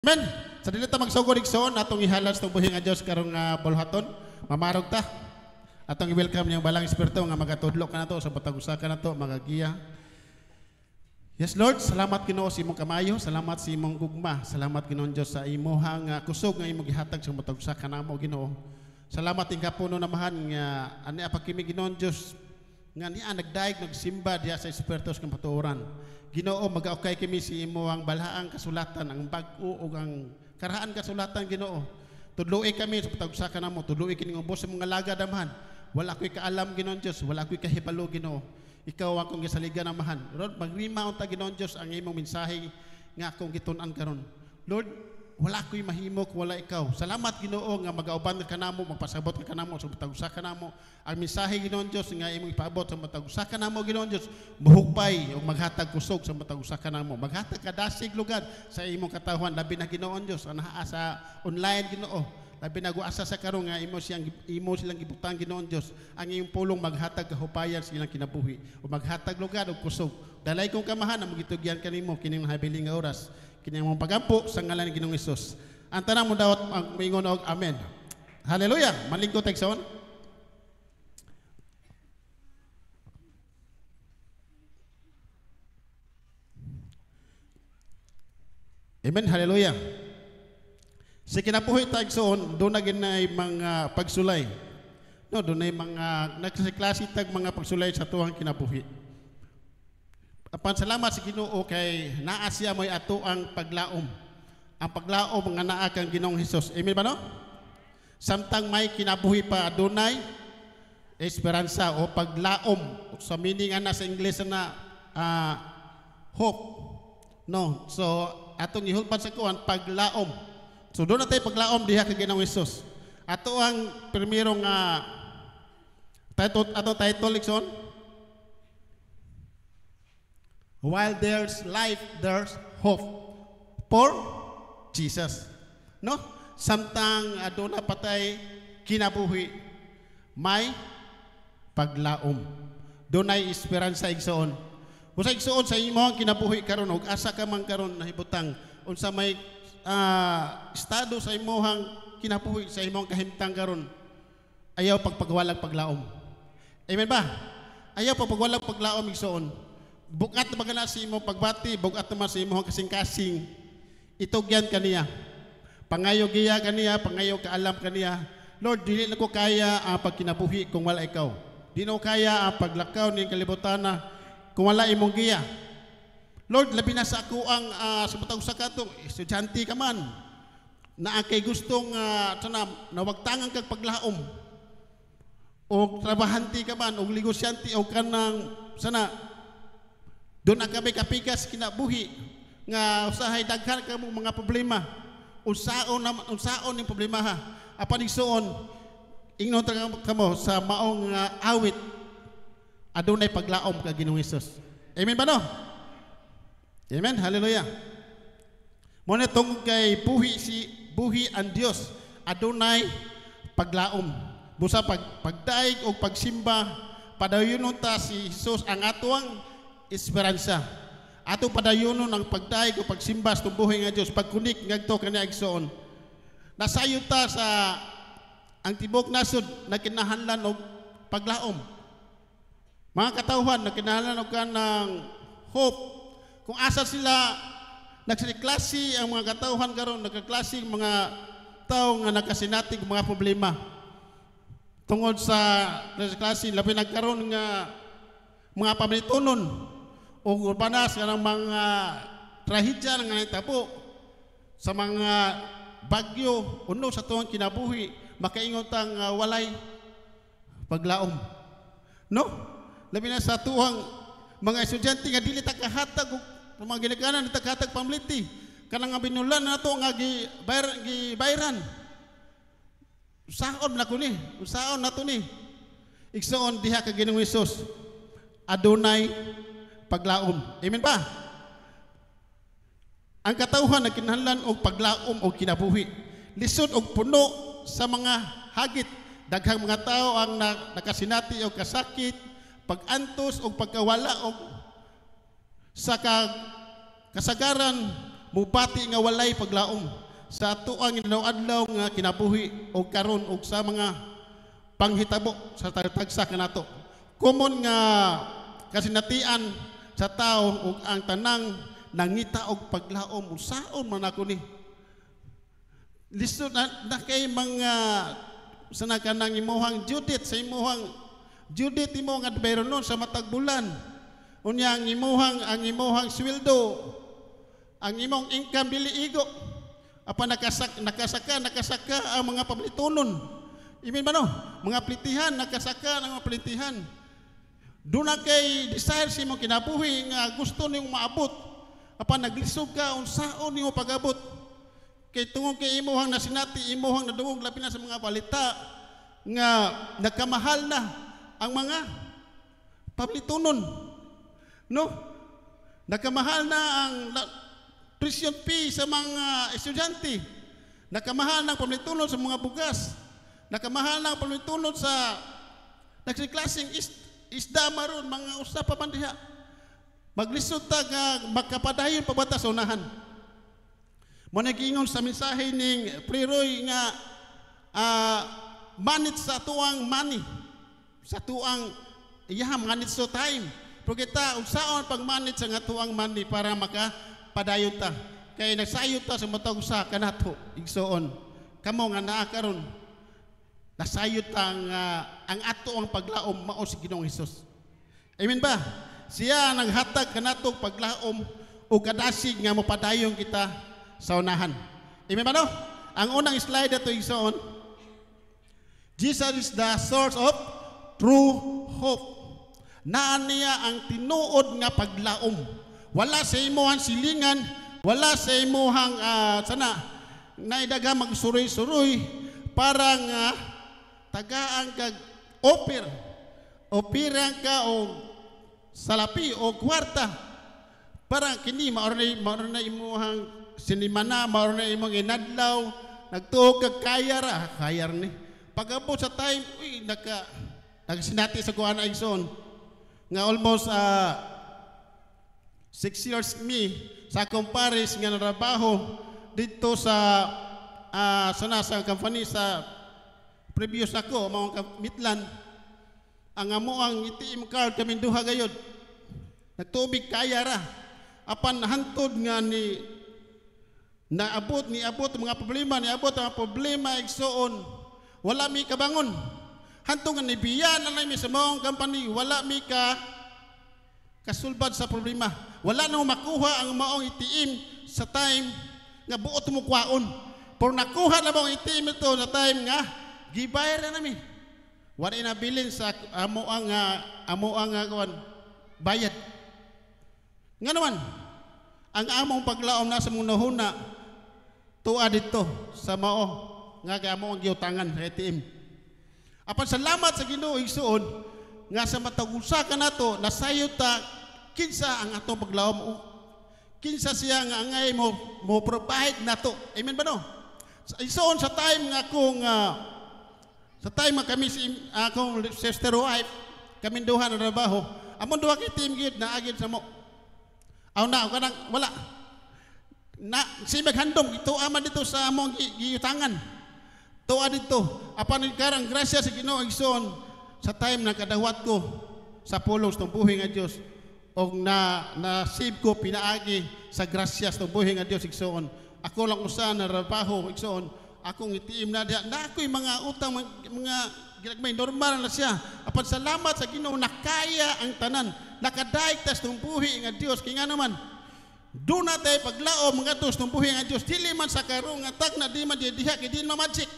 Amen. Sa dili ta magsugod igsoon atong ihalad sa buhi nga Dios karong bulhaton, mamarog ta. Atong i-welcome niyang balang espiritu nga magatudlo ka nato sa batag usa ka nato magagiya. Yes Lord, salamat Ginoo sa imong kamayo, salamat sa imong gugma, salamat Ginoon Dios sa imong kusog nga imong gihatag sa batag usa ka namo Ginoo. Salamat ing kapuno namahan nga ani apa kimi Ginoon Dios nga niya nagdaig nagsimba diha sa espiritu sa patuoran. Ginoo magaukay kimi si imo ang balhaang kasulatan, ang bag-o ug ang karahaan kasulatan Ginoo. Tudloi kami sa patag usa ka namo, tudloi kini nga ubos sa mga laga damhan. Wala ko'y kaalam Ginoon Dios, wala ko'y kahibalo Ginoo. Ikaw akong gisaligan amahan. Lord, mag-rema unta Ginoon Dios ang imong mensahe nga akong gitun-an karon. Lord, wala ko'y mahimo kung wala ikaw. Salamat Ginoo nga magauban ka namo, magpasabot ka namo sa batag usa ka namo. Ang mensahe Ginoon Dios nga imong ipaabot sa batag usa ka namo Ginoon Dios, muhukpay ug maghatag kusog sa batag usa ka namo. Maghatag kadasig lugad sa imong katawhan labi na Ginoon Dios anaa sa online Ginoo. Labi na guasa sa karon nga imo silang gibutang Ginoon Dios ang iyong pulong maghatag kahupayan sa ilang kinabuhi o maghatag lugad og kusog. Dalay kong kamahan ang magitugyan kanimo kining habiling nga oras. Kini mong pagampo sa ngalan ni Ginoong Hesus. Ang tanang mo daw moingon og amen. Hallelujah. Malingkod tagson. Amen. Hallelujah. Sa kinabuhi tagson, doon na ginay mga pagsulay. No, doon ay mga nagklase tag mga pagsulay sa tuwang kinabuhi. Apan salamat sa Ginoo kay naa siya mo'y ato ang paglaom. Ang paglaom nga naa kang Ginoong Hesus. Amen ba no? Samtang may kinabuhi pa adunay esperansa o paglaom sa meaning ana sa Ingles na hope. No, so atong ihulpan sa kuan paglaom. So doon na tayo paglaom diha kay Ginoong Hesus. Ato ang primerong title Likson. While there's life, there's hope for Jesus. No? Samtang doon na patay kinabuhi, may paglaom. Doon ay esperansa igsoon. Usa igsoon sa imong kinabuhi karon ug asa ka man karon nahibutang unsa may estado sa imong kinabuhi sa imong kahimtang karon ayaw pagpagwalag paglaom. Amen ba? Ayaw pagpagwalag paglaom igsoon. Bukat na bagana si imong pagbati, bukat naman si imong kasing-kasing. Itugyan kaniya. Pangayo giya kaniya, pangayo kaalam kaniya. Lord, dili na ko kaya ang pagkinabuhi kung wala ikaw. Di na ko kaya ang paglakaw ni kalibutan na kung wala imong giya. Lord, labi na sa ako ang sa batang usa katong estudyante ka man na kay gustong nawagtangan kag paglaom o trabahante ka man o negosyante o kanang sana doon ang kami kapikas kinabuhi nga usahay daghan ka mong mga problema unsaon yung problema ha apan igsoon ingnon ta kamo sa maong awit adunay paglaom kag Ginoong Hesus. Amen ba no? Amen. Hallelujah. Mo na tungod kay buhi ang Dios adunay paglaom. Busa pagdaig o pagsimba padayunon ta si Hesus ang atuang esperansa. Ato padayunon ang pagdaig o pagsimba sa buhi nga Dios pagkunik ngadto kaniya igsoon. Nasayo ta sa ang tibok nasod na kinahanglan og paglaom. Mga katawhan na kinahanglan og kanang hope. Kung asa sila nagsiklase ang mga katawhan karon nagkaklase mga tao nga nakasinatig mga problema tungod sa klase labi nagkaron nga mga pamilitunon o urbanas nga ng mga trahedya nga nahitabo sa mga bagyo uno sa tuwang kinabuhi makaingon tang walay paglaom. No? Labi na sa tuwang mga estudyante nga dili ta kahatag og mga ginikanan dili ta kahatag pamiliti kanang nga binulan nato nga gibayran. Usaon na ko ni, usaon nato ni. Igsoon diha kay Ginoong Hesus adunay paglaom. Amen ba? Ang katawhan na kinahanglan og paglaom og kinabuhi. Lisod og puno sa mga hagit. Daghang mga tao ang nakasinati og kasakit, pag-antos og pagkawala og sa kasagaran mubati nga walay paglaom sa ato ang adlaw nga kinabuhi o karon og sa mga panghitabo sa tagsa kanato. Common nga kasinatian sa tao ug ang tanang nangita og paglaom usaon man ako ni. Listo na kay mga sana kanang imuhang Judith sa imuhang Judith imo nga bayron sa matag bulan. Unya ang imuhang sweldo, ang imong income dili igo. Apa nakasaka ang mga pablitunon. Imin ba no? Mga plitihan nakasaka ng mga plitihan. Doon na kay desire si imong kinabuhi nga gusto niyong maabot. Apa naglisod ka unsaon nimo pagabot. Kay tungod kay imuhang nasinati, imuhang nadungog labi na sa mga balita nga nagkamahal na ang mga pablitunon. No? Nakamahal na ang tuition fee sa mga estudyante. Nakamahal na ang pablitunon sa mga bugas. Nakamahal na ang pablitunon sa nagsiklaseng isda maron, mga usa pa man diha. Maglisod ta nga magkapadayon pabata sa unahan. Mo nagingon sa mensahe ning Preroy nga manit sa tuang money. Sa tuang manit so time. Pero kita unsaon pagmanit sa nga tuang money para makapadayon ta. Kay nagsayot ta sa matag usa kanato igsoon. Kamo nga naa karon nasayot ang ato ang paglaom mao si Ginoong Hesus. Amen ba? Siya naghatag kanato paglaom o kadasig nga mopadayon kita sa unahan. Amen ba no? Ang unang slide ato igsoon. Jesus is the source of true hope. Naa niya ang tinuod nga paglaom. Wala sa imuhang silingan, wala sa imuhang naidaga magsuroy-suroy para nga tagaan kag opiran ka o salapi o kwarta para kini maoro na imuhang sinimana, maoro na imong inadlaw nagtuog kag kayar ni pag-abot sa time nagsinati sa kuana igsoon nga almost 6 years me sa comparis nga narabaho dito sa sa company sa previous ako mga Midland ang amo ang ATM card kami duha gayod nagtubig kaya ra apan hantod nga naabot mga problema igsoon wala mi kabangon hantod nga nibiyan na mi sa mong company wala mi kasulbad sa problema wala na makuha ang maong ATM sa time nga buot mo kwaon pero nakuha na maong ATM ito sa time nga gibayar na nami wala inabilin sa amo ang bayad nga naman ang among paglaom na sa munahuna tuwa dito sa mao nga amo ang giutangan sa ATM apan salamat sa Ginoo igsoon nga sa matagusa kanato nasayod ta kinsa ang atong paglaom kinsa siya nga angay mo provide nato amen ba no igsoon sa time nga akong sa time kami akong sister wife kami duha na trabaho amon duha kay team gid na agid sa mo aw na kanang wala na si maghandom ito aman dito sa among giutangan tuwa dito apan karang grasya sa Ginoo igsoon sa time na kadawat ko sa pulos ng buhi nga Dios og na save ko pinaagi sa grasya sa buhi nga Dios igsoon ako lang usa na trabaho igsoon akong itiim na diha na ako'y mga utang mga ginagmay normal na siya apan salamat sa Ginoo nakaya ang tanan nakadaig tas tong buhi nga Dios kay nga naman do na tay paglaom nga tos tong buhi nga Dios dili man sa karong nga tag na di man diha kay di man magic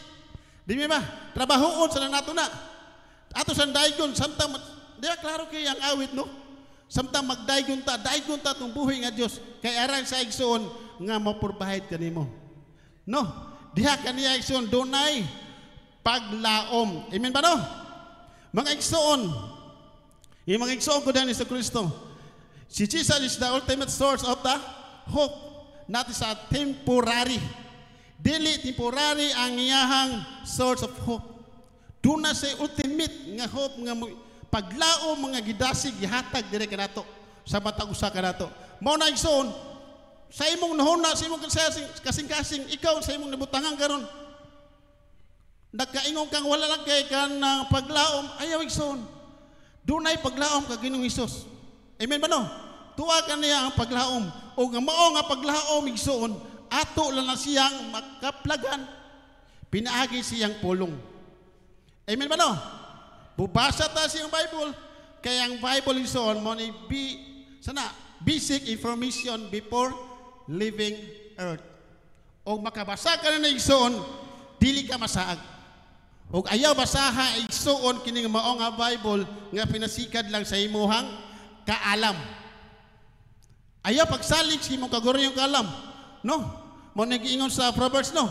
di ba trabahoon sa nato na ato sa daygon samtang diha klaro kay ang awit no samtang magdaygon ta tong buhi nga Dios kay aran sa igsoon nga maprovide kanimo no diha kaniya igsoon dunay paglaom amen ba no mga igsoon yung mga igsoon ko dahil sa Kristo si Jesus is the ultimate source of the hope not sa temporary dili temporary ang iyahang source of hope doon na sa ultimate nga hope nga paglaom mga gidasig gihatag dire kanato sa matag usa kanato mao na igsoon sa imong nahuna, sa imong kasing-kasing, ikaw sa imong nabutangan karon. Nagkaingon kang wala lang kay kan paglaom, ayaw igsoon. Dunay paglaom kag Ginoong Hesus. Amen ba no? Tuwa ka niya ang paglaom. O nga mao nga paglaom igsoon, ato lang na siyang makaplagan. Pinaagi siyang pulong. Amen ba no? Bubasa ta siyang Bible. Kaya ang Bible igsoon mo ni basic information before leaving earth. O makabasa ka na igsoon, dili ka masaag. O ayaw basaha igsoon kining mao nga Bible nga pinasikad lang sa imuhang kaalam. Ayaw pagsalig sa imong kaguriyong kaalam. No? Mo nag-ingon sa Proverbs no.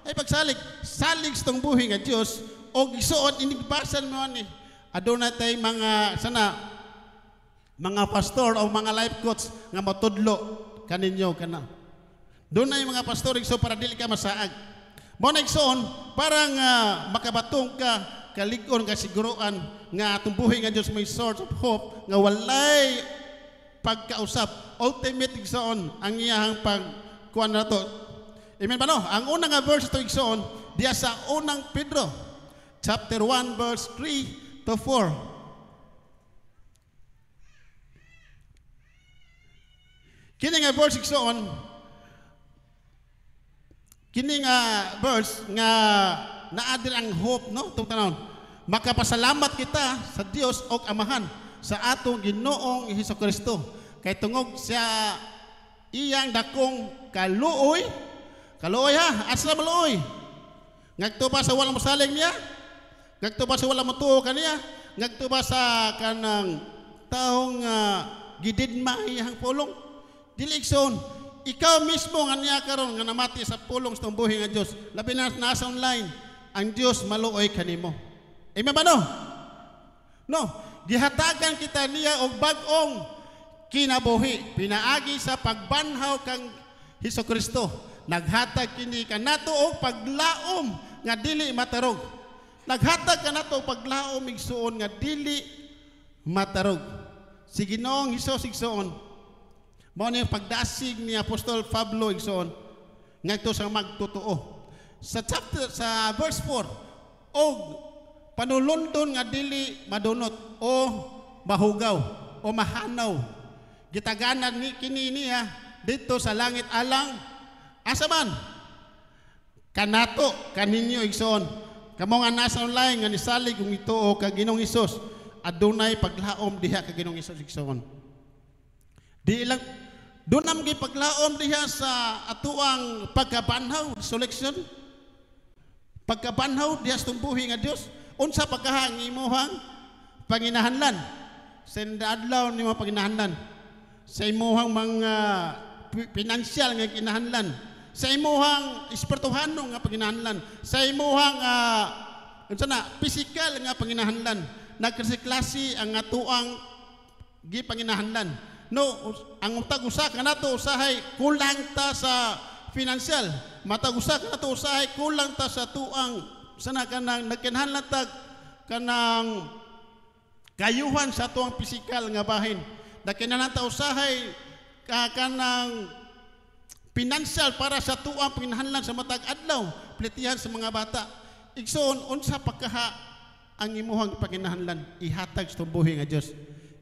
Ay pagsalig, salig sa tong buhi nga Dios og igsoon inigbasan mo ani. Aduna tay mga mga pastor o mga life coach nga matudlo kaninyo kana. Doon na yung mga pastor igso para dili ka masaag. Mo nagsoon parang makabatong ka kalig-on ka siguruan nga atong buhi nga Dios may source of hope nga walay pagkausap ultimate igsoon ang iyang pagkuan nato. Amen ba no? Ang unang nga verse to igsoon diya sa unang Pedro chapter 1 verse 3 to 4. Kini nga verse igsoon kini nga verse nga naadil ang hope no tungtanon. Makapasalamat kita sa Dios og Amahan sa atong Ginoong Hesukristo kay tungod sa iyang dakong kaluoy ha asa maluoy ngadto ba sa walang mosalig niya, ngadto ba sa walang motuo kaniya, ngadto ba sa kanang taong gididma iyang pulong. Dili igsoon ikaw mismo nga niya karon nga namati sa pulong sa buhi nga Dios. Labi na nasa online, ang Dios maluoy kanimo. Amen ba no? No, gihatagan kita niya og bag-ong kinabuhi. Pinaagi sa pagbanhaw kang Hesukristo. Naghatag kini kanato og paglaom nga dili matarog. Naghatag kanato og paglaom igsuon nga dili matarog. Si Ginoong Hesus igsuon mao ni pagdasig ni Apostol Pablo igsoon ngadto sa magtotoo sa verse 4 og panulundon nga dili madunot o mahugaw o mahanaw gitaganan ni kini niya dito sa langit alang asa man kanato kaninyo igsoon kamo nga nasa online nga nisalig kung ituo kag Ginoong Hesus adunay paglaom diha kag Ginoong Hesus igsoon. Di lang doon naman kay paglaom diha sa atuang pagkabanhaw, selection. Pagkabanhaw diha sa tumbuhi nga Dios. Unsa pagkahang imuhang panginahanlan. Sa adlaw ni mga panginahanlan. Sa imuhang mga pinansyal nga kinahanlan. Sa imuhang espirituhano nga panginahanlan. Sa imuhang physical nga panginahanlan. Nagklase ang atuang gipanginahanlan. No, ang utag-usa kanato usahay kulang ta sa financial. Matag-usa kanato usahay kulang ta sa tuang sana kanang nagkinahanglan tag kanang kayuhan sa tuang pisikal nga bahin. Nagkinahanglan ta usahay kanang financial para sa tuang pinahanglan sa matag adlaw, plitihan sa mga bata. Igsoon unsa pagkaha ang imuhang paginahanglan ihatag sa tumbuhi nga Dios.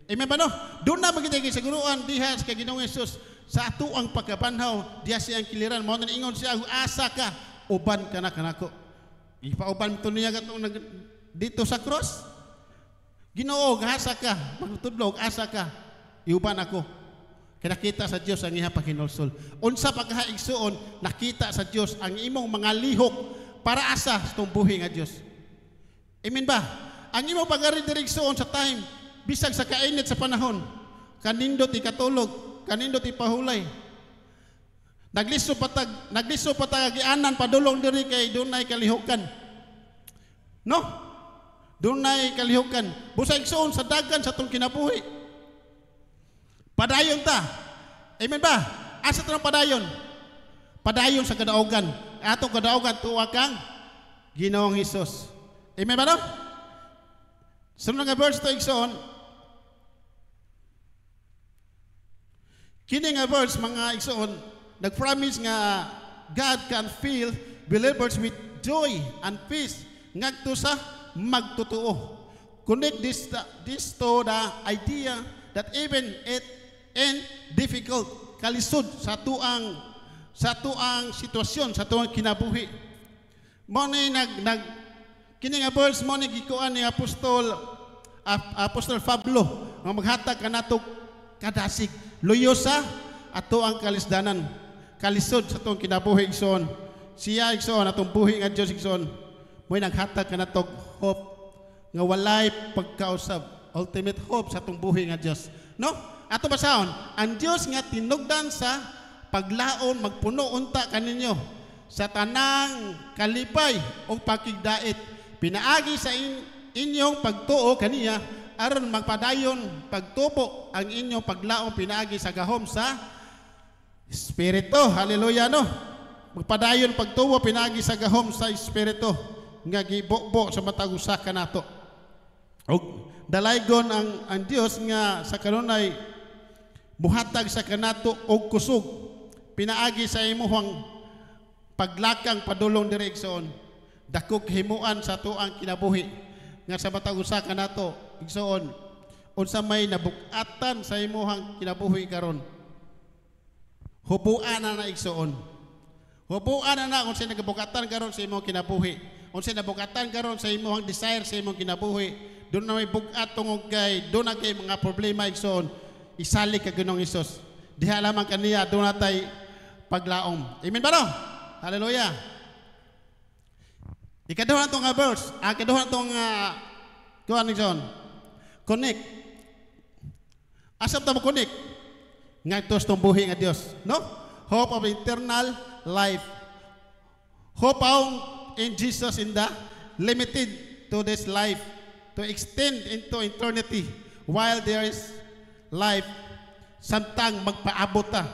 Amen ba no? Doon na magiging siguruan diha sa Ginoong Hesus sa ato ang pagkabanhaw diha siyang kiliran. Mao na ingon siya asa ka uban ka na kanako. Ipauban to niya katong dito sa cross. Ginoo asa ka magtudlog asa ka iuban ako. Kinakita sa Dios ang iha paghinulsol. Unsa pagkaigsuon nakita sa Dios ang imong mga lihok para asa sa tumbuhi nga Dios. Amen ba? Ang imong pagaridirigsoon sa time bisag sa kainit sa panahon, kanindot ikatulog, kanindot ipahulay. Nagliso patag gianan padulong diri kay dunay kalihukan. No? Dunay kalihukan. Busay igsoon sa dagan sa tong kinabuhi. Padayon ta. Amen ba? Asa ta padayon? Padayon sa kadaugan. Atong kadaugan tuwa kang Ginoong Hesus. Amen ba no? Sunod nga verse to igsoon. Kini nga verse mga igsoon nag-promise nga God can fill believers with joy and peace ngadto sa magtotoo. Connect this to the idea that even in difficult, kalisod sa tuang sitwasyon, sa tuang kinabuhi. Mo ni kini nga verse mo ni gikuan ni Apostol Pablo nga maghatag kanato kadasig luyo sa ato ang kalisdanan, kalisod sa tuang kinabuhi igsoon. Siya igsoon atong buhi nga Dios igsoon. Mo'y naghatag kanato hope nga walay pagkausab, ultimate hope sa atong buhi nga Dios. No? Ato basahon, ang Dios nga tinugdan sa paglaon magpuno unta kaninyo sa tanang kalipay o pakigdait. Pinaagi sa inyong pagtuo kaniya aron magpadayon pagtubo ang inyong paglaon pinaagi sa gahom sa Espiritu. Hallelujah, no? Magpadayon pagtubo pinaagi sa gahom sa Espiritu nga gibokbo sa matag usa kanato. Og dalaygon ang Dios nga sa kanunay muhatag sa kanato og kusog pinaagi sa imuhang paglakang padulong diri igsoon. Dako himuan sa tuang kinabuhi nga sa matag usa kanato igsoon. Unsa may nabukatan sa imuhang kinabuhi karon. Hubuan na igsoon. Hubuan na unsa nagabukatan karon sa imong kinabuhi. Unsa nabukatan karon sa imong desire sa imong kinabuhi. Doon na may bugat tungog kay doon na kay mga problema igsoon. Isalik ka Ginoong Hesus. Diha lamang kaniya doon natay paglaom. Amen ba no? Hallelujah. Ikaduha itong verse. Ikaduha itong kuhan igsoon. Connect. Asap ta mo connect. Nga ito itong buhi nga Dios. No? Hope of eternal life. Hope in Jesus in the limited to this life. To extend into eternity while there is life. Samtang magpaabot ta.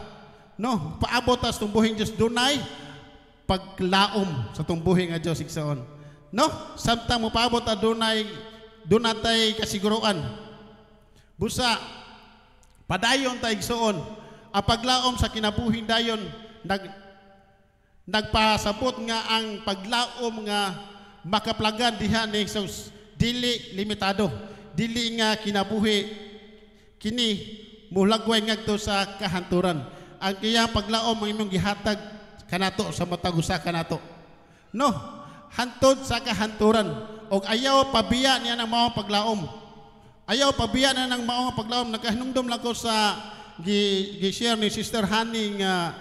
No, paabot ta sa tumbuhing Dios dunay paglaom sa tumbuhing nga Dios igsoon. No, samtang mopaabot ta dunay kasiguruan. Busa padayon ta igsoon. Ang paglaom sa kinabuhing dayon nagpasabot nga ang paglaom nga makaplagan diha ni Jesus. Dili limitado, dili nga kinabuhi kini mulagway ngadto sa kahanturan. Ang kiyang paglaom ang imong gihatag kanato sa matag usa kanato. No, hantod sa kahanturan og ayaw pabiya niya ng maong paglaom. Ayaw pabiya na ng maong paglaom. Nagkahinumdum lang ko sa gi-share ni Sister Honey nga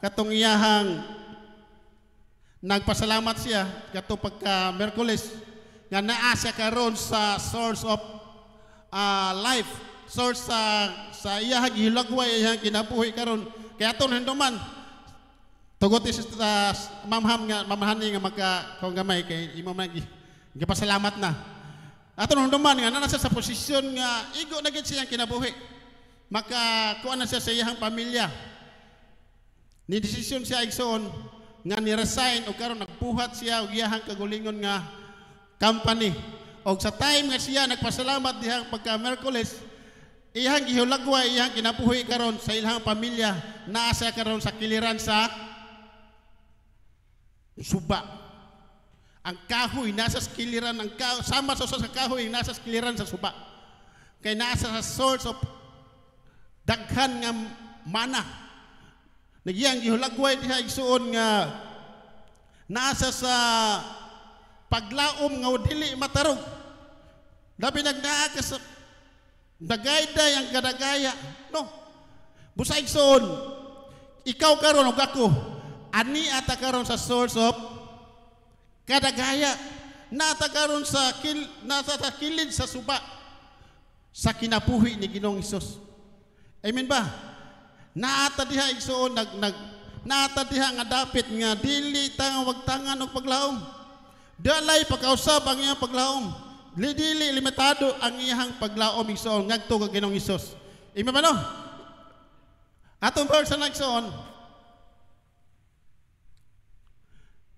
katong iyahang nagpasalamat siya kato pagka Miyerkules nga naa siya karon sa source of life, source sa iyahang hilagway iyahang kinabuhi karon. Kaya aton hinduman tugot sa mamahani nga magka gamay kay imo man gipasalamat na. Aton hinduman nga nasa sa posisyon nga igo na gid siyang kinabuhi. Makakuha na siya sa iyahang pamilya. Ni desisyon siya igsoon nga ni-resign o karon nagbuhat siya og iyahang kagulingon nga company. Og sa time nga siya nagpasalamat dihang pagka Miyerkules, iyang gihulagway iyang kinabuhi karon sa ilang pamilya naa siya karon sa kiliran sa suba. Ang kahoy nasa kiliran ng sama sa kahoy nasa kiliran sa suba. Kay nasa sa source of daghan nga mana. Nagyang gihulagway diha igsuon nga nasa sa paglaom nga dili matarog. Labi nagnaa ka sa dagayday ang kadagaya. No. Busa igsoon, ikaw karon ug ako, ani ata karon sa source of kadagaya. Nata karon sa kilid sa suba sa kinabuhi ni Ginoong Hesus. Amen ba? Naata diha igsoon naata diha nga dapit nga dili ta wagtangan og paglaom. Dalay pagkausab ang iyang paglaom. Dili limitado ang iyang paglaom igsoon ngadto kag Ginoong Hesus. Amen ba no? Atong verse na igsoon.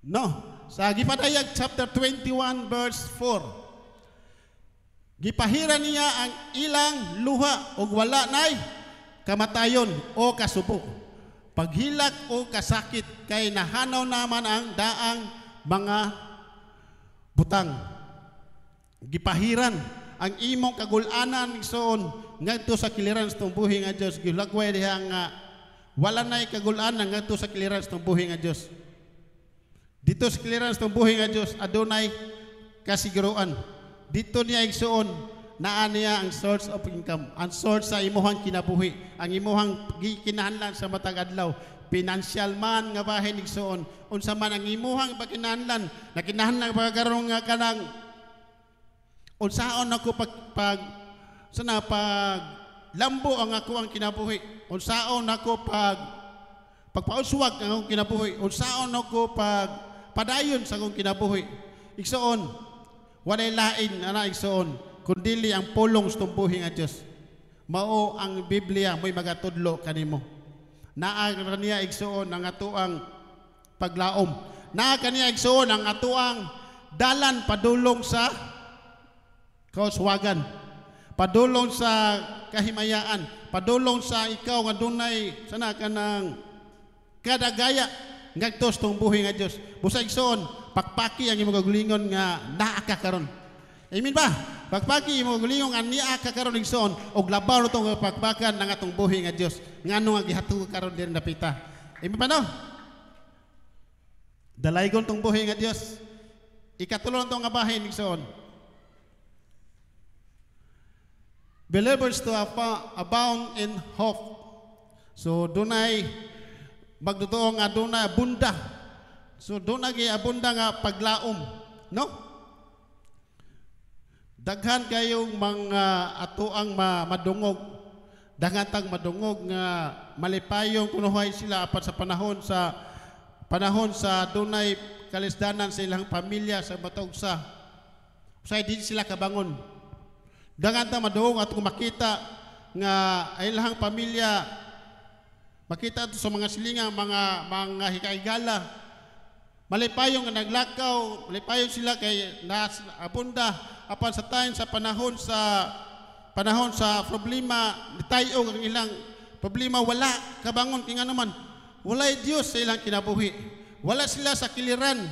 No, sa Gipadayag chapter 21 verse 4. Gipahira niya ang ilang luha ug wala nay kamatayon o kasubo. paghilak o kasakit kay nahanaw naman ang daang mga butang. Gipahiran ang imong kagul-anan igsoon ngadto sa kiliran sa buhi nga Dios. Gilagway diha nga wala nay kagul-anan ngadto sa kiliran sa buhi nga Dios. Dito sa kiliran sa buhi nga Dios adunay kasiguruan. Dito niya igsoon naa niya ang source of income, ang source sa imuhang kinabuhi, ang imuhang kinahanglan sa matag adlaw. Financial man nga bahin igsoon, unsa man ang imuhang pagkinahanglan na kinahanglan pagkaroon nga kanang unsaon ako pag lambo ang ako ang kinabuhi, unsaon ako pagpauswag ang akong kinabuhi, unsaon ako padayon sa akong kinabuhi. Igsoon walay lain ana igsoon kundili ang pulong sa buhi nga Dios. Mao ang Biblia mo'y magatudlo kanimo. Naa kaniya igsoon ang atuang paglaom. Naa kaniya igsoon ang atuang dalan padulong sa kauswagan, padulong sa kahimayaan, padulong sa ikaw nga dunay sana kanang kadagaya ngadto sa buhi nga Dios. Busa igsoon pakpaki ang imong kagulingon nga naa ka karon. Amen ba? Pagpaki mo gulingon nga niya ka karon igsoon og labaw tong pagpakan ng atong buhi nga Dios. Ngano nga gihatug karon diri napita. Amen ba no? Dalaygon tong buhi nga Dios. Ikatulo tong nga bahin igsoon. Believers to abound in hope. So dunay magduto nga dunay abunda. So dunay abunda nga paglaom, no? Daghan kayong mga atuang madungog, daghan tang madungog nga malipayong kunuhay sila apat sa panahon sa dunay kalisdanan sa ilang pamilya sa batog sa usay di sila kabangon. Daghan tang madungog at kung makita nga ilang pamilya makita ito sa mga silingang mga hikaigala, malipayong nga naglakaw, malipayong sila kay abunda apan sa time sa panahon sa problema tayo ang ilang problema wala kabangon kinga naman walay Dios sa ilang kinabuhi, wala sila sa kiliran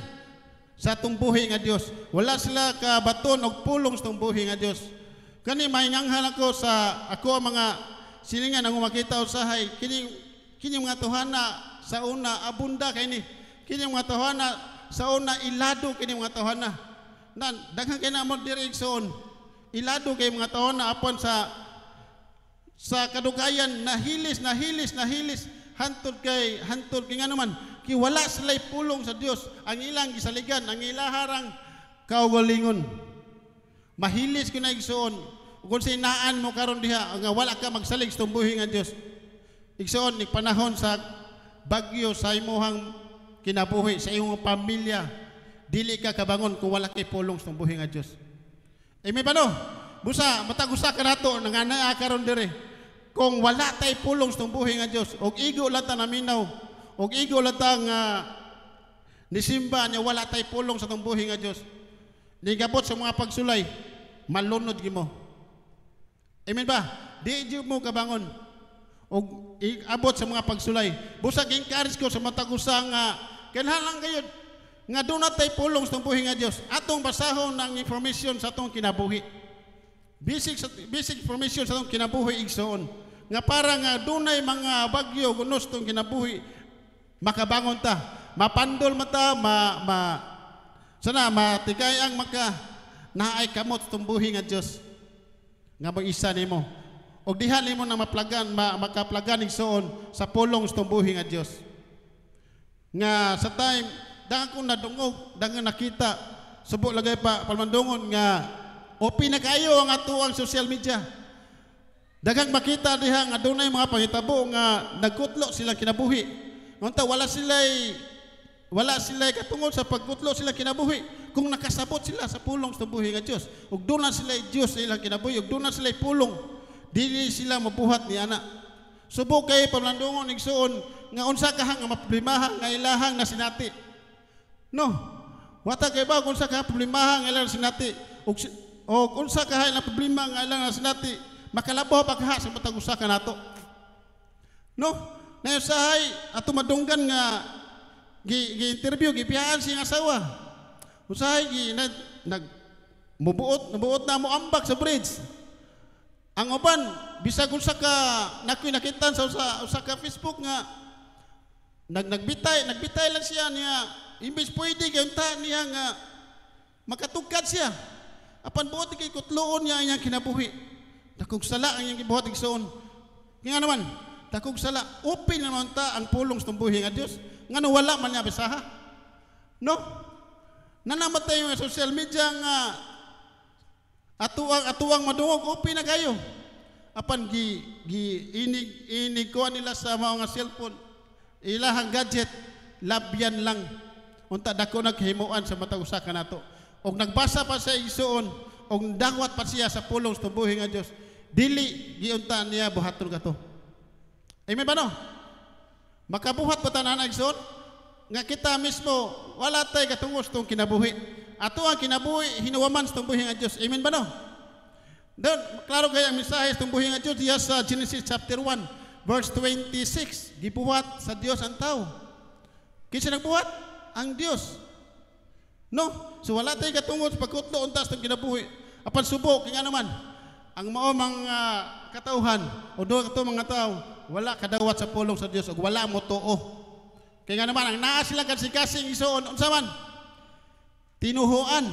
sa tumbuhi nga Dios, wala sila ka baton og pulong sa tumbuhi nga Dios. Kani mahinganghal ako sa ako ang mga silingan ang makita usahay kini mga tuhana sa una abunda kay ni kini mga tuhana sa una ilado kini mga tuhana nan daghan kay na mo diri igsoon ilado kay mga tuhana apon sa kadugayan nahilis hantod kay nga naman ki wala sila pulong sa Dios ang ilang gisaligan ang ilaharang kaugalingon mahilis ko na igsoon kung sinaan mo karon diha nga wala ka magsalig sa tumbuhi nga Dios igsoon ni panahon sa bagyo sa imuhang kinabuhi sa imong pamilya dili ka kabangon kung wala kay pulong sa buhi nga Dios. Amen ba no? Busa matag-usa ka nato nga naa karon dire. Kung wala tay pulong sa buhi nga Dios og igo lata naminaw og igo lata nga nisimba nya wala tay pulong sa buhi nga Dios. Nigabot sa mga pagsulay malunod gimo. Amen ba? Di mo kabangon og abot sa mga pagsulay. Busa encourage ko sa matag-usa nga kinahanglan gayud nga do not tay pulong sa buhi nga Dios. Atong basahon ng information sa atong kinabuhi. Basic information sa atong kinabuhi igsoon. Nga para nga dunay mga bagyo gunos tong kinabuhi makabangon ta. Mapandol mata sana matigay ang naay kamot tong buhi nga Dios. Nga mag-isa nimo. Og diha nimo na makaplagan igsoon sa pulong sa buhi nga Dios. Nga sa time daghan ko nadungog, daghan nakita subo lagay pa palmandungon nga open na kayo ang atuang social media. Daghang makita diha nga dunay mga pangitabo nga nagkutlo sila kinabuhi. Ngunta wala sila katungod sa pagkutlo sila kinabuhi kung nakasabot sila sa pulong sa buhi nga Dios. Ug doon na sila Dios sa ilang kinabuhi, ug doon na sila pulong. Dili sila mabuhat ni ana. Subo kay palmandungon igsoon nga unsa kahang nga maproblemahan nga ilahang nasinati. No, wata kay ba kung sa ka problema nga ilang sinati o kung sa ka na problema nga ilang sinati makalabaw pagha sa matag-usa ka nato. No, Na usahay ato madunggan nga gi-interview gipihaan siyang asawa. Usahay nabuot na mo ambak sa bridge. Ang uban bisag usa ka nakitan sa usa ka Facebook nga nagbitay lang siya niya imbis pwede gyud niya nga makatugkad siya. Apan buot kay kutloon niya iyang kinabuhi. Dakog sala ang iyang gibuhat igsoon. Nga naman dakog sala open naman ta ang pulong sa tumbuhi nga Dios. Ngano wala man niya bisaha. No? Nanamatay yung social media nga atuang madungog open na kayo. Apan inig ko nila sa mga cellphone. Ilahang gadget labyan lang. Unta dako naghimuan sa matag usa kanato. Og nagbasa pa sa igsoon og dawat pa siya sa pulong sa tumbuhi nga Dios. Dili giunta niya buhaton kato. Amen ba no? Makabuhat pa tanan igsoon nga kita mismo wala tay katungos tong kinabuhi. Ato ang kinabuhi hinuwaman sa tumbuhi nga Dios. Amen ba no? Doon, klaro kaya ang mensahe sa tumbuhi nga Dios diya sa Genesis chapter 1 verse 26. Gibuhat sa Dios ang tao. Kinsa nagbuhat? Ang Dios. No? So wala tay katungos pagkutlo untas tong kinabuhi. Apan subok kinga naman ang mao mga katauhan o do kato mga tao wala kadawat sa pulong sa Dios ug wala mo tuo. Kay nga naman ang naa sila kasing isuon unsa man tinuhuan.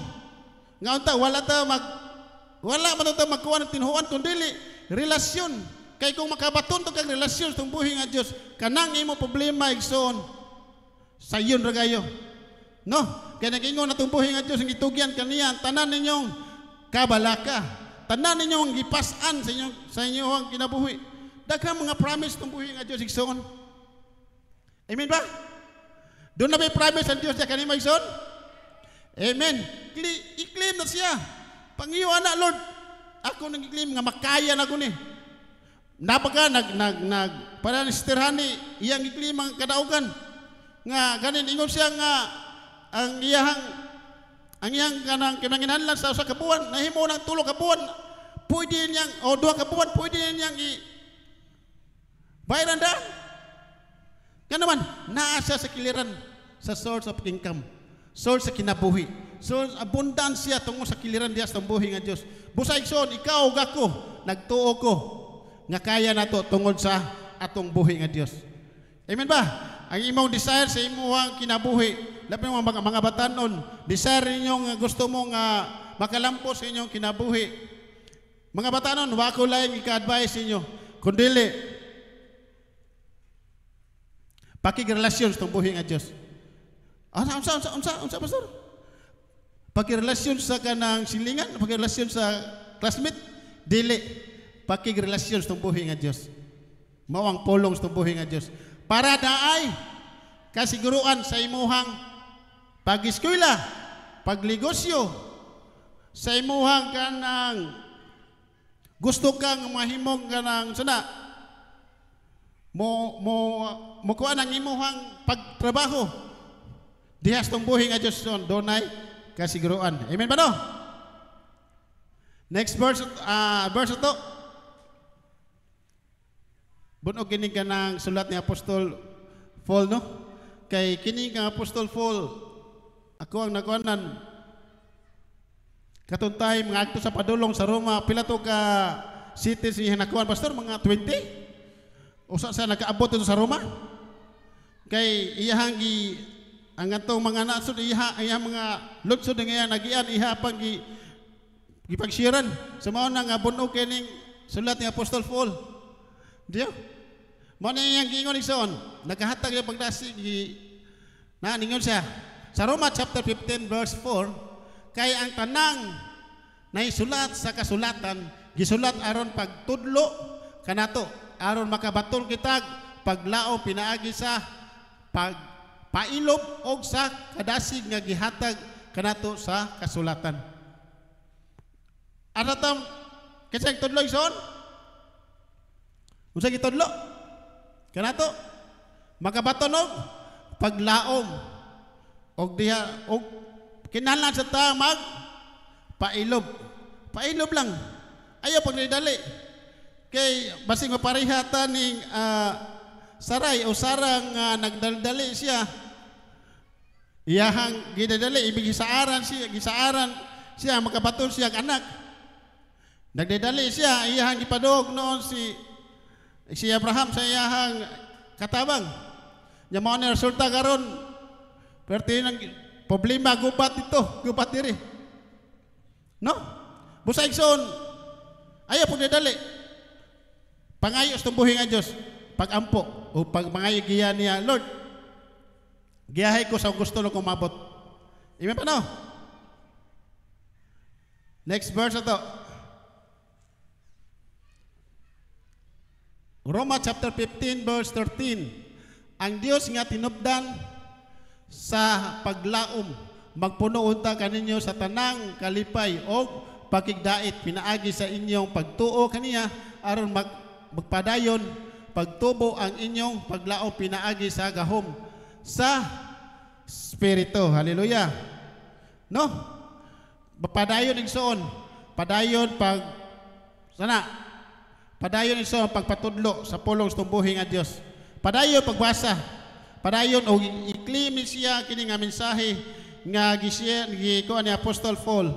Nga unta wala man ta magkuha ng tinuhuan kundi relasyon. Kay kung makabaton to kag relasyon sa buhi nga Dios kanang imo problema igsoon sayon ra kayo. No? Kay nagingon atong buhi nga Dios ang gitugyan kaniya tanan ninyong kabalaka. Tanan ninyong gipas-an sa inyong kinabuhi. Daghang mga promise tong buhi nga Dios igsoon. Amen ba? Doon na may promise ang Dios niya kanimo igsoon? Amen. I-claim na siya. Pangiyo ana Lord. Ako nang i-claim nga makaya na ko ni. Napaka para ni Sisterhani iyang i-claim ang kadaugan. Nga ganin ingon siya nga ang iyang kanang kinanginahanglan sa usa ka buwan nahimo ng 3 ka buwan. Pwede niyang o 2 ka buwan pwede niyang bayaran daan. Nga naman, naasa sa kiliran sa source of income, source sa kinabuhi, source abundansya tungo sa kiliran diya sa buhi nga Dios. Busa igsoon, ikaw ug ako, nagtuo ko nga kaya nato tungod sa atong buhi nga Dios. Amen ba? Ang imong desire sa imong kinabuhi, labi mo mga batanon, desire ninyo nga gusto mo nga makalampos sa inyong kinabuhi. Mga batanon, wa ko lang ika-advise ninyo, kundili pakigrelasyon sa buhi nga Dios. Unsa pastor? Pakigrelasyon sa kanang silingan, pakigrelasyon sa classmate, dili. Pakigrelasyon sa buhi nga Dios. Mao ang pulong sa buhi nga Dios. Para daay kasiguruan sa imuhang pag-eskwela, pagligosyo, sa imuhang kanang gusto kang mahimong kanang sana mo kuan ang imuhang pagtrabaho dihas tong buhi nga Dios donay kasiguruan. Amen ba no? Next verse ito. Bunog kini kanang sulat ni Apostol Paul no? Kay kini kang Apostol Paul ako ang nakuanan katong time nga adto sa padulong sa Roma pila to ka cities ni nakuan pastor mga 20. Usa sa nakaabot ito sa Roma kay iyahang ang atong mga nasod iya mga lutsod nga nagian iha pang gipagsiran sa mao nang bunog kining sulat ni Apostol Paul. Diyo mao na iyang giingon igsoon nagahatag yung pagdasig na ningon siya sa Roma chapter 15 verse 4 kay ang tanang naisulat sa kasulatan gisulat aron pagtudlo kanato aron makabatol kitag paglaom pinaagi sa pagpailob og sa kadasig nga gihatag kanato sa kasulatan. Aratam kinsa tudlo igsoon? Unsa gitudlo? Kanato makabaton og paglaom og diha og kinahanglan sa ta mag pailob. Pailob lang. Ayaw pag nidali. Kay basing maparihata ning Saray o sarang nagdaldali siya. Iyahang gidadali ibig gisaaran siya makabaton siya ang anak. Nagdadali siya iyahang gipadog noon si Abraham sa iyahang katabang. Nya mao ni resulta karon perti nang problema gubat diri. No? Busa igsoon ayaw pud dali. Pangayo sa tumbuhi nga Dios, pagampo o pagmangayo giya niya, Lord. Giyahay ko sa gusto ko mabot. Amen pa no? Next verse ito. Roma chapter 15 verse 13. Ang Dios nga tinubdan sa paglaom magpuno unta kaninyo sa tanang kalipay o pakigdait pinaagi sa inyong pagtuo kaniya aron magpadayon pagtubo ang inyong paglaom pinaagi sa gahom sa Espiritu. Hallelujah. No? Padayon igsoon. Padayon Padayon igsoon pagpatudlo sa pulong tumbuhi nga Dios. Padayon pagbasa. Padayon og iklimi siya kini nga mensahe nga gikuan ni Apostol Paul.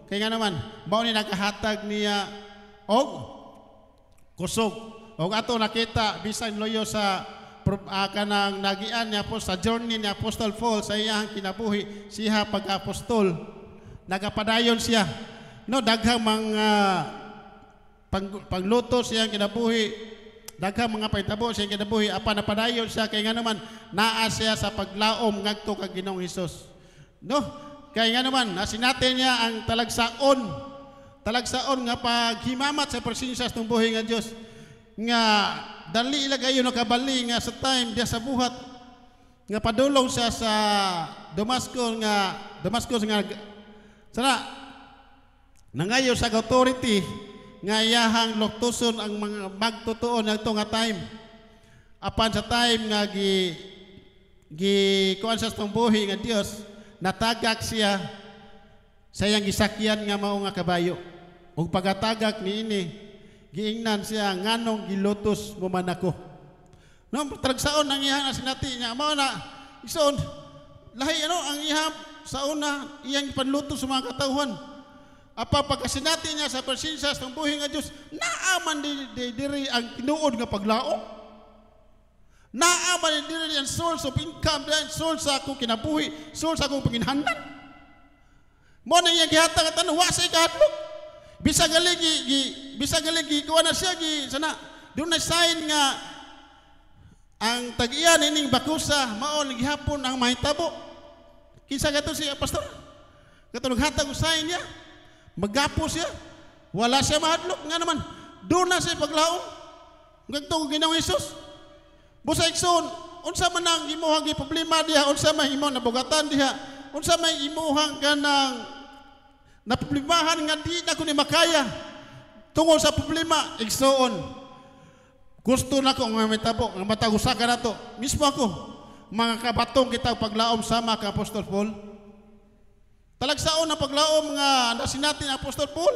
Kay nga naman mao ni nakahatag niya og kusog. Og ato nakita bisan loyo sa kanang nagian niya po sa journey ni Apostol Paul sa iyang kinabuhi siya pag-apostol. Nagapadayon siya. No, daghang mga pagluto siya kinabuhi. Daghang mga pahitabo siya kinabuhi. Apan napadayon siya kay nga naman naa siya sa paglaom ngadto kag Ginoong Hesus. No? Kay nga naman nasin-natin niya ang talagsaon nga paghimamat sa presensya sa buhi nga Dios nga dali ilagayo nakabali nga sa time dia sa buhat nga padulong siya sa Damascus nga sana nangayo sa authority nga iyahang loktuson ang mga magtutuon ngadto nga time apan sa time nga kuan sa buhi nga Dios natagak siya sa iyang gisakyan nga mao nga kabayo ug pagkatagak niini giingnan siya nganong gilutos mo man ako. No, tragsaon ang iyang asinati niya mao na ison lahi ang iyang sa una iyang panlutos sa mga katawhan. Apa pagkasinati niya sa presensya sa buhi nga Dios naaman diri ang tinuod nga paglaom. Naaman diri ang source of income, ang source sa akong kinabuhi, source sa akong panginhanglan. Mo na iyang gihatag at wa sa ikahadlok. Bisa galigi kuha na siya sana doon na sign nga ang tag-iyan ining bakusa mao gihapon ang mahitabo kinsa gato si pastor kato naghatag og sign niya magapo siya wala siya mahadlok nga naman doon na siya paglaom ngadto Ginoong Hesus busa igsoon unsa man ang imuhang problema diha unsa may imong nabugatan diha unsa may imuhang kanang na problemahan nga di na ko ni makaya tungod sa problema igsoon gusto na ko nga mitabo nga matagusakan na to mismo ako mga kabatong kita paglaom sama ka Apostol Paul talagsaon na paglaom nga nasinati ni Apostol Paul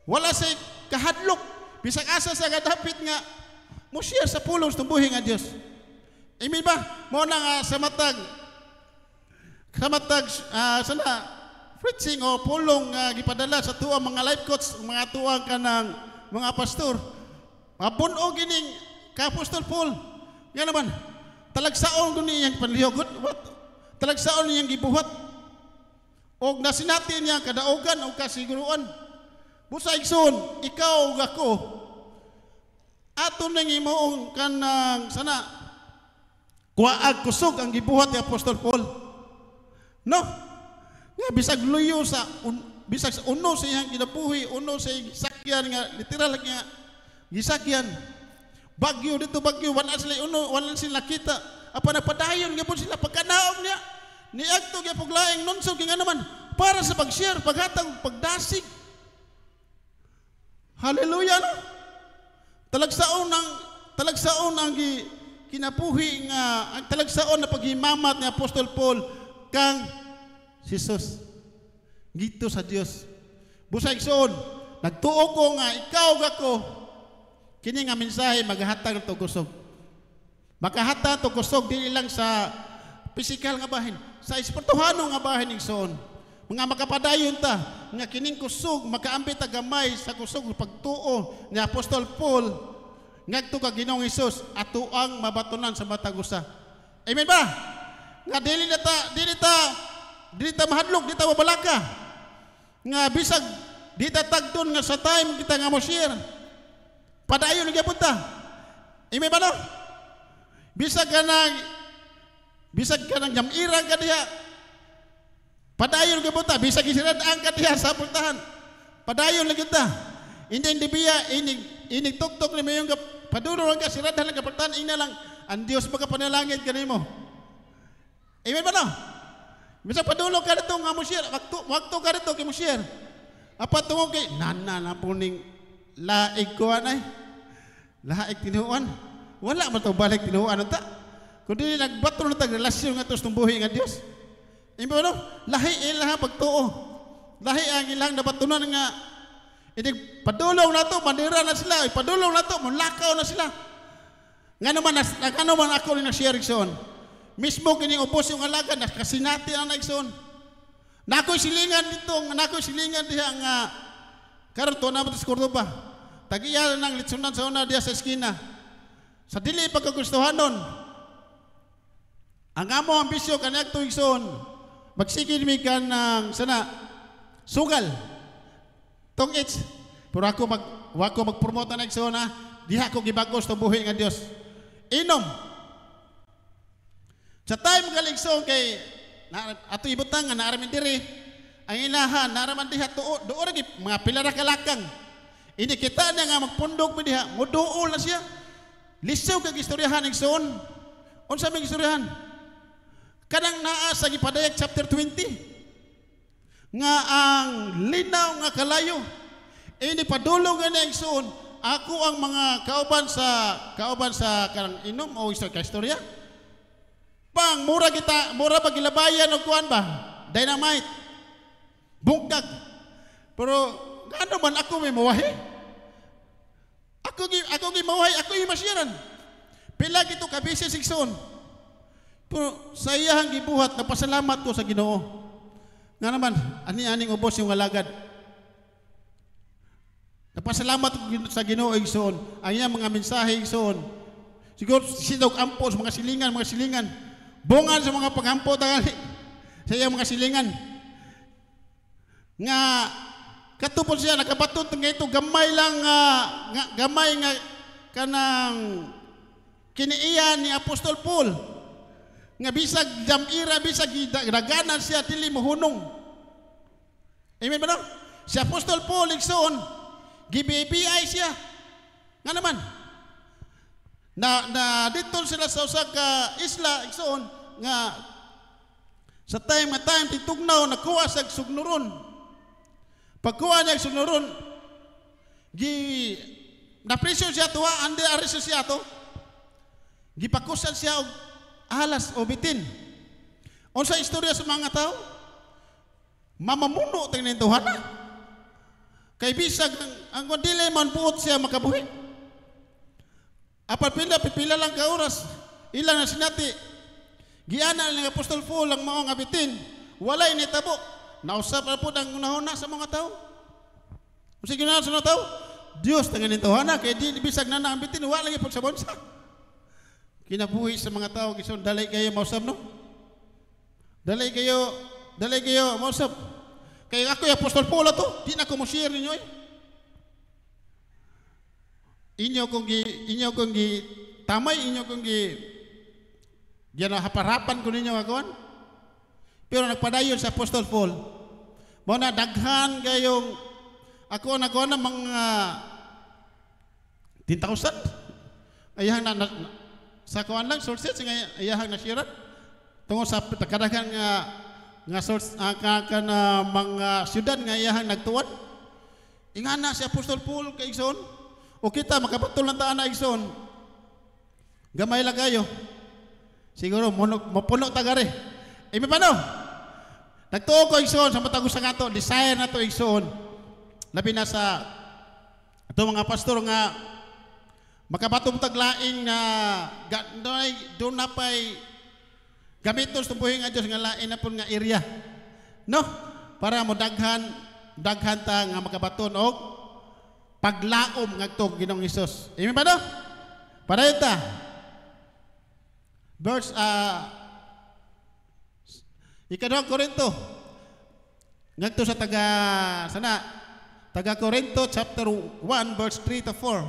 wala say kahadlok bisag asa sa kadapit nga mo share sa pulong sa buhi nga Dios amen ba mo na nga sa matag sana preaching o pulong gipadala sa tuang mga life coach, mga tuang kanang mga pastor. Mabunog gining ka Apostol Paul. Nga naman, talagsaon ko niyang panlihugot. Talagsaon niyang gibuhat. O nasinati niya kadaugan o kasiguruan. Busa igsoon, ikaw o ako, ato nang imoong kanang sana, kuwaag kusog ang gibuhat ni Apostol Paul. No? Nga bisag luyo sa bisag sa uno sa iyang kinabuhi, uno sa iyang gisakyan nga literal nga gisakyan. Bagyo dito bagyo wala sila kita. Apa napadayon gyapon sila pagkanaog niya. Niadto gyapon laing nunsog nga naman para sa pag-share, paghatag, pagdasig. Hallelujah no. Talagsaon ang kinabuhi nga ang talagsaon na paghimamat ni Apostol Paul kang Jesus, gito sa Dios. Busa igsoon, nagtuo ko nga ikaw gako kini nga mensahe maghatag ng tugusog. Makahata to kusog dili lang sa pisikal nga bahin, sa espirituhano nga bahin igsoon. Mga makapadayon ta nga kining kusog makaambi ta gamay sa kusog pagtuo ni Apostol Paul ngadto ka Ginoong Hesus ato ang mabatunan sa matag usa. Amen ba? Nga dili ta mahadlok, dili ta mabalaka. Nga bisag di ta tagton nga sa time kita nga mo share. Padayon gyapon ta. Amen ba no? Bisag ka nang jamirang ka diha. Padayon gyapon ta, bisag isiradaan ka diha sa puntahan. Padayon lagi ta. Hindi biya inig tuktok ni mayong padulong ka siradahan lang kapagtan ina lang ang Dios makapanalangin kanimo. Amen ba no? Bisa padulong ka dito nga mo share, wakto ka dito kay mo share. Apa tungog kay nana na puning laig ko anay. Laig tinuan. Wala man to balik tinuan ta. Kundi nagbato na tag relasyon nga tos tumbuhi nga Dios. Amen ba no? Lahi ilang pagtuo. Lahi ang ilang nabatunan nga inig padulong na to, manira na sila, ipadulong na to, manlakaw na sila. Nga naman ako rin na-share igsoon. Mismo kining ubos yung alaga, nakasinati ang naigsoon. Nako'y silingan dito, nako'y silingan diha nga karon to na sa Cordoba. Tagiya ng litsunan sa una diha sa eskina. Sa dili pagkagustuhanon. Ang amo ambisyo kanyak to igsoon. Magsigid mi kan ng sana sugal. Tong it's pero ako magpromote na igsoon diha ko gibagos to buhi nga Dios. Inom. Sa time galigsoon kay ato ibutang nga naaramin diri ang ilahan naaraman diha tuo doon lagi mga pila ra kalakang. Ini kita na nga magpundok mi diha, muduol na siya. Lisaw kag istoryahan igsoon. Unsa may istoryahan? Kanang naa sa gipadayag chapter 20. Nga ang linaw nga kalayo ini padulong nga igsoon ako ang mga kauban sa karang inom o istorya pang mura ba gilabayan og kuan ba dynamite bungkag pero ngano man ako may mawahi ako gi mawahi ako gi masyaran pila gito ka bisis igsoon pero sa iyang gibuhat napasalamat ko sa Ginoo. Nga naman, ani-aning ubos yung alagad. Napasalamat sa Ginoo igsoon. Ang iyang mga mensahe igsoon. Siguro sinog ampo sa mga silingan. Bungan sa mga pagampo tangali. Sa iyang mga silingan. Nga katupon siya nakabatot nga ito gamay lang gamay nga kanang kiniiya ni Apostol Paul. Nga bisag jamira bisag daganan siya dili mohunong. Amen ba no? Si Apostol Paul igsoon gibibi-ay siya. Nga naman na dito sila sa usa ka isla igsoon nga sa time titugnaw nakuha sa sugnuron. Pagkuha niya sugnuron napresyo siya tuwa andi areso siya to. Gipakusan siya og alas o bitin. Unsa istorya sa mga tao? Mamamuno tingnan Tuhan na. Kay bisag ang dili man buot siya makabuhi. Apat pipila lang ka oras. Ilang na sinati. Giana ng Apostol Paul ang maong abitin. Walay ni tabo. Nausap na po ang unahuna sa mga tao. Kung sige na sa mga tao, Diyos tingnan Tuhan na. Kaya di bisag na ang bitin. Wala lagi po sa bonsa. Kinabuhi sa mga tao kasi dalay kayo mausap no? Dalay kayo mausap. Kaya ako yung Apostol Paul to, di na ko mo share ninyo eh. Inyo kong tamay, inyo kong diyan haparapan ko ninyo agawan. Pero nagpadayon sa Apostol Paul. Mo na daghan kayong ako na mga 10,000. Ayahan na sa kuan lang sources nga iyahang nasirat tungod sa kadagan nga source kana mga syudad nga iyahang nagtuwan ingana si Apostol Paul kay igsoon o kita makabatul lang taan na igsoon gamay lang kayo siguro mapuno tagare imi paano nagtuo ko igsoon sa matagos sa ato desire na to igsoon labi na sa ato mga pastor nga makabatong taglaing na doon na pa'y gamiton sa buhay nga Diyos nga lain na po nga area. No? Para mo daghan ta nga makabaton og paglaom nga ito Ginoong Hesus. Amen ba no? Para yun ta. Verse, Ika-2 Korinto. Nga ito sa taga Korinto chapter 1 verse 3 to 4.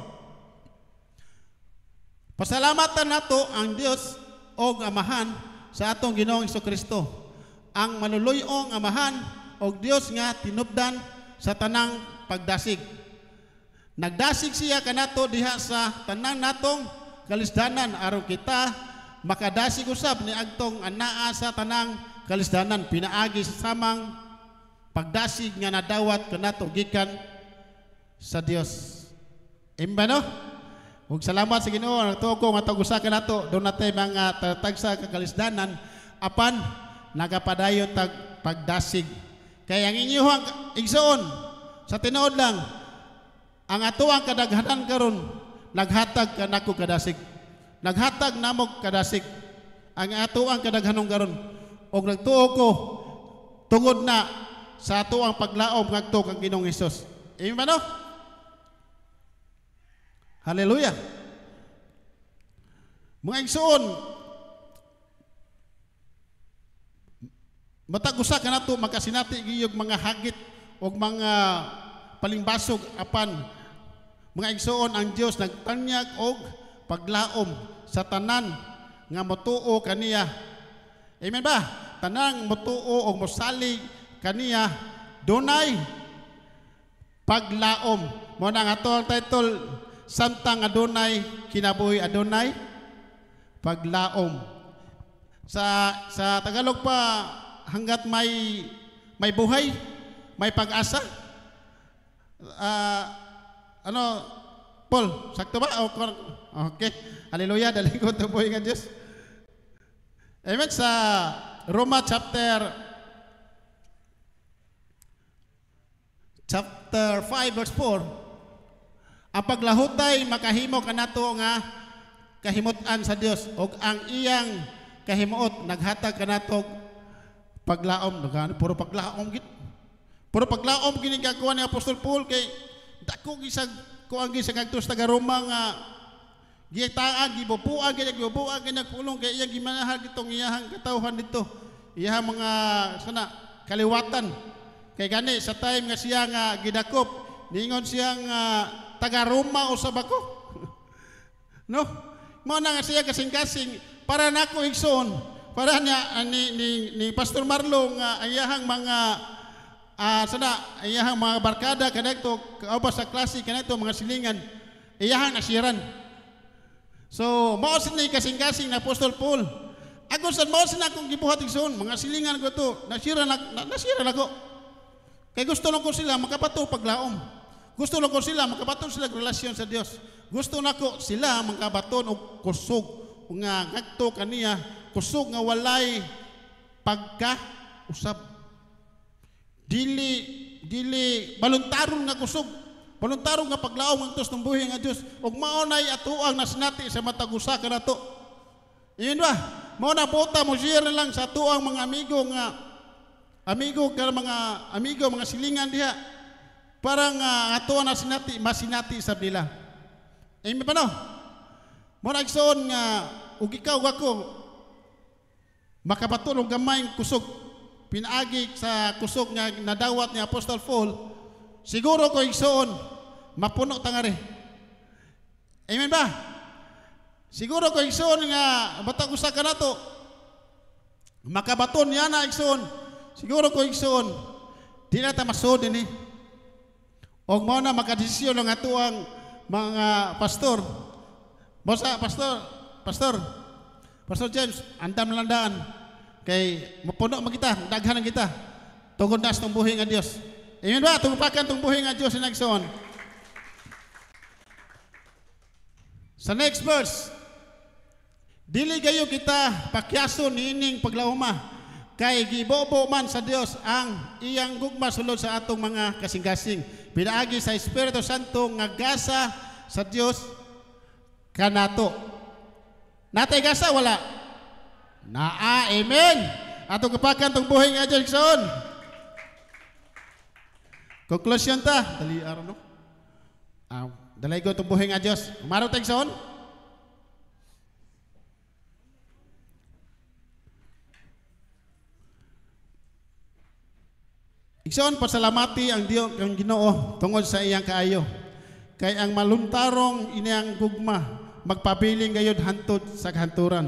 Pasalamatan nato ang Dios og Amahan sa atong Ginoong Hesukristo, ang manuluyong Amahan og Dios nga tinubdan sa tanang pagdasig. Nagdasig siya kanato diha sa tanang natong kalisdanan aron kita makadasig usab ni agtong anaa sa tanang kalisdanan pinaagi sa samang pagdasig nga nadawat kanato gikan sa Dios. Imba no? Ug salamat sa Ginoo nagtuo nga tag-usa kanato doon natay mga tagsa kagalisdanan apan nagapadayon tag pagdasig. Kaya ang inyong igsoon sa tinuod lang ang atoang kadaghanan karon naghatag kanako kadasig. Naghatag namog kadasig ang atoang kadaghanon karon og nagtuo ko tungod na sa atoang paglaom ngadto kang Ginoong Hesus. Amen ba no? Hallelujah. Mga igsoon, matag usa kanato makasinati giyog mga hagit og mga palimbasog apan mga igsoon ang Dios nagtanyag og paglaom sa tanan nga motuo kaniya. Amen ba? Tanang motuo og mosalig kaniya dunay paglaom. Mo na nga to ang title samtang adunay kinabuhi adunay paglaom. Sa Tagalog pa hanggat may buhay, may pag-asa. Paul, sakto ba? Okay. Hallelujah, dali ko ito buhay nga Diyos. Amen. Sa Roma chapter 5 verse 4, ang paglahutay makahimo kanato nga kahimot-an sa Dios ug ang iyang kahimuot naghatag kanato paglaom. Puro paglaom gid. Puro paglaom kini gagawa ni Apostol Paul kay dako gisag kuang gisag agtos taga Roma nga gitaan gibubuan nagpulong kay iyang gimanahal gitong iyahang katawhan dito. Iyang mga kaliwatan. Kay gani sa time nga siya nga gidakop ningon siya nga taga Roma usab ako. No? Mo na nga siya kasing-kasing para nako igsoon, para niya ni Pastor Marlo nga ayahang mga ayahang mga barkada kanadto kauba sa klase kanadto mga silingan iyahang nasiran. So mao ni kasing-kasing na Apostol Paul. Ako sa mao sina akong gibuhat igsoon mga silingan ko to nasiran ako. Kay gusto lang ko sila makapato paglaom. Gusto lang ko sila makabaton sila relasyon sa Dios. Gusto nako sila makabaton og kusog nga ngadto kaniya kusog nga walay pagka-usab. Dili baluntaron nga kusog. Baluntaron nga paglaom ngadto sa buhay nga Dios. Ug mao nay atuang nasinati sa matag usa kanato. Iyon ba? Mao na bota mo share lang sa atuang mga mga silingan diha. Parang atuan na masinati sa nila. Amen pa no? Muna igsoon nga, ug ikaw ako, makabaton og gamay kusog, pinaagi sa kusog nga nadawat ni Apostol Paul, siguro ko igsoon, mapuno tangari. Amen ba? Siguro ko igsoon nga, batag usa ka na to, makabaton niya na igsoon, siguro ko igsoon, di na ta masod din eh. Og mo na makadesisyon ng atuang mga pastor. Bosa, Pastor James, andam landaan. Kay mapuno magita, daghan kita. Tungod na sa buhay nga Dios. Amen ba? Tumpakan tong buhay nga Dios na igsoon. Sa next verse, dili gayo kita pakyason niining paglauma. Kay gibobo man sa Dios ang iyang gugma sulod sa atong mga kasing-kasing. Pinaagi sa Espiritu Santo nga gasa sa Dios kanato. Natay gasa wala. Naa, amen. Atong kapakan tong buhay nga dyan, Igsoon. Conclusion ta, dali araw no. Dalay ko itong buhay nga Diyos. Umaraw tayo, Igsoon. Igsoon, pasalamati ang Dios, ang Ginoo tungod sa iyang kaayo. Kay ang maluntarong iniyang gugma, magpabiling gayud hantod sa kahanturan.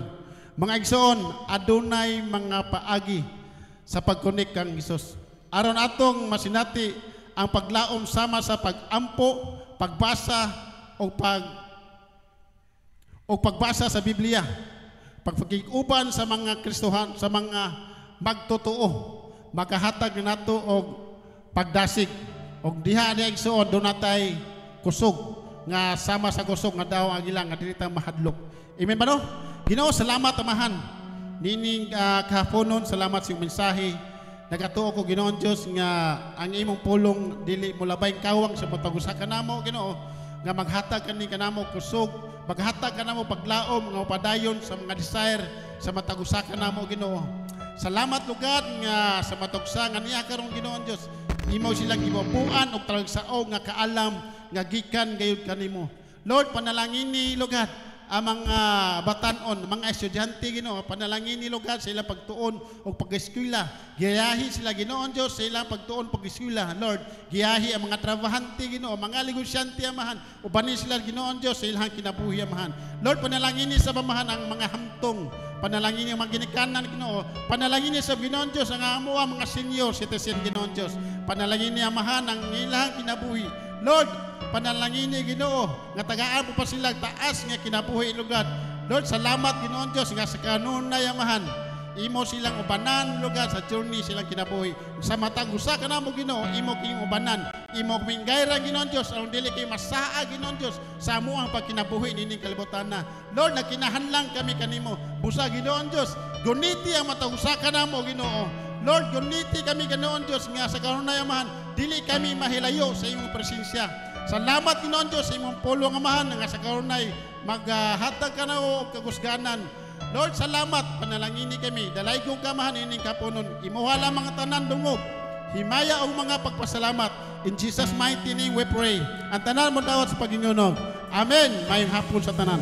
Mga Igsoon, adunay mga paagi sa pagkunik kang Hesus. Aron atong masinati ang paglaom sama sa pagampo, pagbasa o pagbasa sa Biblia, pagpakiguban sa mga Kristohan, sa mga magtotoo, makahatag nato og pagdasig og diha ni Igsoon dunatay kusog nga sama sa kusog nga daw ang ilang nga dili ta mahadlok. Amen ba no? Ginoo, salamat amahan. Nining kahaponon, salamat sa iyong mensahe. Nagatuo ko Ginoon Dios nga ang imong pulong dili mo labay kawang sa matag-usa kanamo Ginoo nga maghatag kani kanamo kusog, maghatag kanamo paglaom nga padayon sa mga desire sa matag-usa kanamo Ginoo. Salamat lugad nga sa matugsa nga niya karon Ginoon Dios. Imo silang gibubuan og talagsaog nga kaalam nga gikan gayud kanimo. Lord, panalangin ni lugad ang mga batanon, mga estudyante Ginoo, panalangin ni lugad sa ilang pagtuon o pag-eskwela. Giyahi sila Ginoon Dios sa ilang pagtuon pag-eskwela. Lord, giyahi ang mga trabahante Ginoo, mga negosyante amahan, ubanin sila Ginoon Dios sa ilang kinabuhi amahan. Lord, panalangin ni sa pamahan ang mga hamtong, panalangin ni ang mga ginikanan Ginoo, panalangin ni sa Ginoon Dios ang amo ang mga senior citizen Ginoon Dios, panalangin ni amahan ang ilang kinabuhi. Lord, panalangin ni Ginoo nga tagaan mo pa sila taas nga kinabuhi lugad. Lord, salamat Ginoon Dios nga sa kanunay amahan imo silang ubanan lugad sa journey silang kinabuhi. Sa matag usa kanamo Ginoo, imo kini ubanan, imo minggayra Ginoon Dios aron dili kay masaa Ginoon Dios sa amo ang pagkinabuhi nining kalibutan na. Lord, nagkinahanglan kami kanimo. Busa Ginoon Dios, guniti ang matag usa kanamo Ginoo. Lord, guniti kami Ginoon Dios nga sa kanunay amahan dili kami mahilayo sa imong presensya. Salamat Ginoon Dios sa imong pulong amahan nga sa kanunay maghatag ka na og kagusganan. Lord, salamat, panalangini kami, dalay kong kamahan ining kapunon, imuha lang mga tanan dungog, himaya og mga pagpasalamat. In Jesus' mighty name we pray. Ang tanan mo dawat sa Panginoon. Amen. Mayong hapon sa tanan.